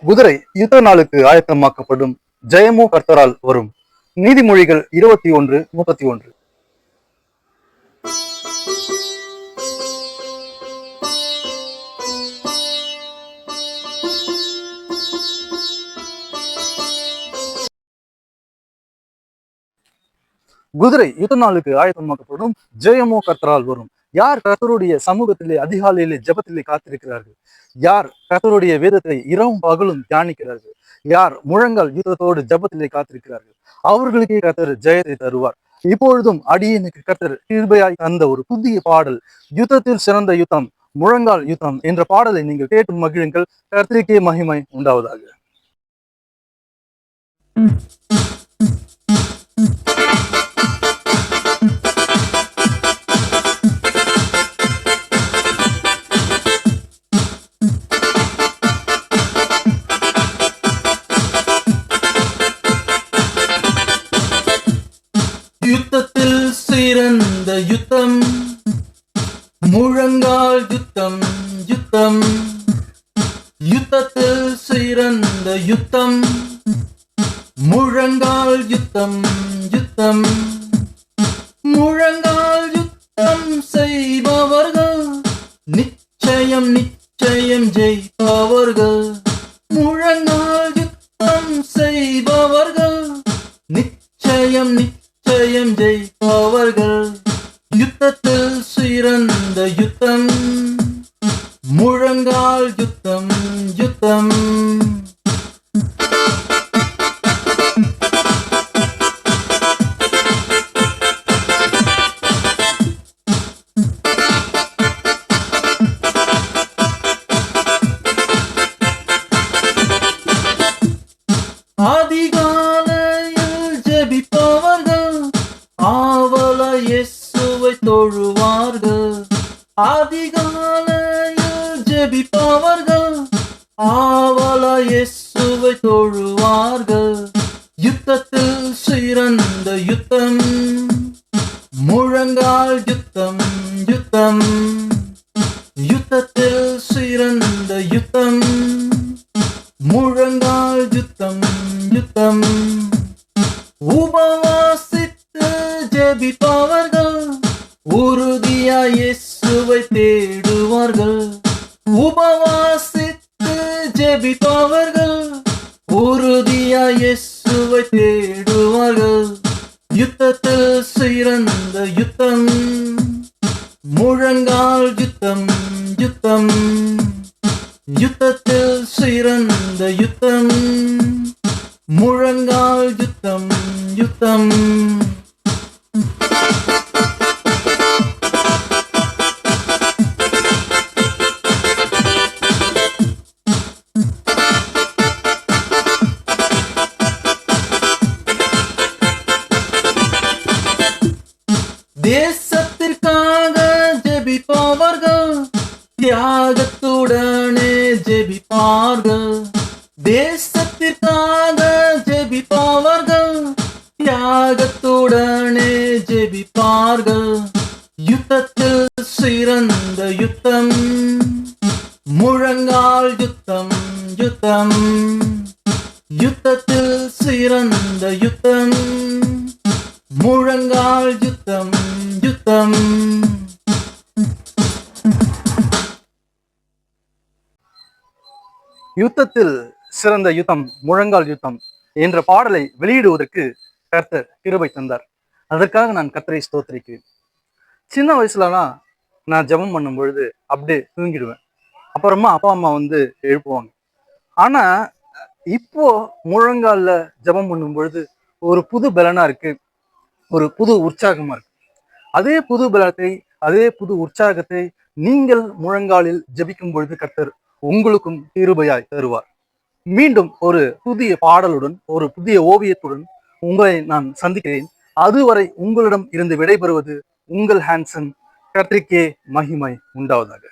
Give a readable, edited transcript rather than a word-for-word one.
குதிரை யுத்த நாளுக்கு ஆயத்தமாக்கப்படும், ஜெயமோ கர்த்தரால் வரும். நீதிமொழிகள் 21:31. குதிரை யுத்த நாளுக்கு ஆயத்தமாக்கப்படும், ஜெயமோ கர்த்தரால் வரும். யார் கர்த்தருடைய சமூகத்திலே அதிகாலையிலே ஜெபத்திலே காத்திருக்கிறார்கள்? யார் கர்த்தருடைய வேதத்தை இரவும் பகலும் தியானிக்கிறார்கள்? யார் முழங்கால் யுத்தத்தோடு ஜெபத்திலே காத்திருக்கிறார்கள்? அவர்களுக்கே கர்த்தர் ஜெயத்தை தருவார். இப்பொழுதும் அடியேனுக்கு கர்த்தர் கிருபையாய் தந்த ஒரு புதிய பாடல், யுத்தத்தில் சிறந்த யுத்தம், முழங்கால் யுத்தம் என்ற பாடலை நீங்கள் கேட்டு மகிழுங்கள். கர்த்தருக்கே மகிமை உண்டாவதாக. யுத்தத்தில் சிறந்த யுத்தம், முழங்கால் யுத்தம், யுத்தம். யுத்தத்தில் சிறந்த யுத்தம், முழங்கால் யுத்தம், யுத்தம். முழங்கால் யுத்தம் செய்பவர்கள் நிச்சயம் நிச்சயம் ஜெயிப்பவர்கள். முழங்கால் யுத்தம் செய்பவர்கள் நிச்சயம் நிச்சயம் ஜெயிப்பவர்கள். யுத்தத்தில் சிறந்த யுத்தம், முழங்கால் யுத்தம், யுத்தம். அதிகாலையில் ஜெபிப்பவர்கள் ஆவல இயேசுவை தொழுவார்கள். அதிகாலையில் ஜெபிப்பவர்கள் ஆவல இயேசுவை தொழுவார்கள். யுத்தத்தில் சிறந்த யுத்தம், முழங்கால் யுத்தம், யுத்தம். யுத்தத்தில் சிறந்த யுத்தம், முழங்கால் யுத்தம், யுத்தம். உபவாசித்து ஜெபிப்பவர்கள் உறுதியாய் இயேசுவை தேடுவார்கள். உபவாசித்து ஜெபிப்பவர்கள் உறுதியாய் இயேசுவை தேடுவார்கள். யுத்தத்தில் சிறந்த யுத்தம், முழங்கால் யுத்தம், யுத்தம். யுத்தத்தில் சிறந்த யுத்தம், முழங்கால் யுத்தம், யுத்தம். தேசத்திற்காக ஜெபிப்பவர்கள் தியாகத்துடனே ஜெபிப்பார்கள். தேசத்திற்காக ஜெபிப்பவர்கள் தியாகத்துடனே ஜெபிப்பார்கள். யுத்தத்தில் சிறந்த யுத்தம், முழங்கால் யுத்தம், யுத்தம். யுத்தத்தில் சிறந்த யுத்தம், முழங்கால் யுத்தம், யுத்தம். யுத்தத்தில் சிறந்த யுத்தம், முழங்கால் யுத்தம் என்ற பாடலை வெளியிடுவதற்கு கர்த்தர் கிருபை தந்தார். அதற்காக நான் கர்த்தரை ஸ்தோத்திரிக்கிறேன். சின்ன வயசுலலாம் நான் ஜெபம் பண்ணும் பொழுது அப்படியே தூங்கிடுவேன். அப்புறமா அப்பா அம்மா வந்து எழுப்புவாங்க. ஆனா இப்போ முழங்கால்ல ஜெபம் பண்ணும் பொழுது ஒரு புது பலனா இருக்கு, ஒரு புது உற்சாகமா இருக்கு. அதே புது பலத்தை, அதே புது உற்சாகத்தை நீங்கள் முழங்காலில் ஜெபிக்கும் பொழுது கர்த்தர் உங்களுக்கும் கிருபையாய் தருவார். மீண்டும் ஒரு புதிய பாடலுடன், ஒரு புதிய ஓவியத்துடன் உங்களை நான் சந்திக்கிறேன். அதுவரை உங்களிடம் இருந்து விடைபெறுவது உங்கள் ஹான்சன். கர்த்தருக்கே மகிமை உண்டாவதாக.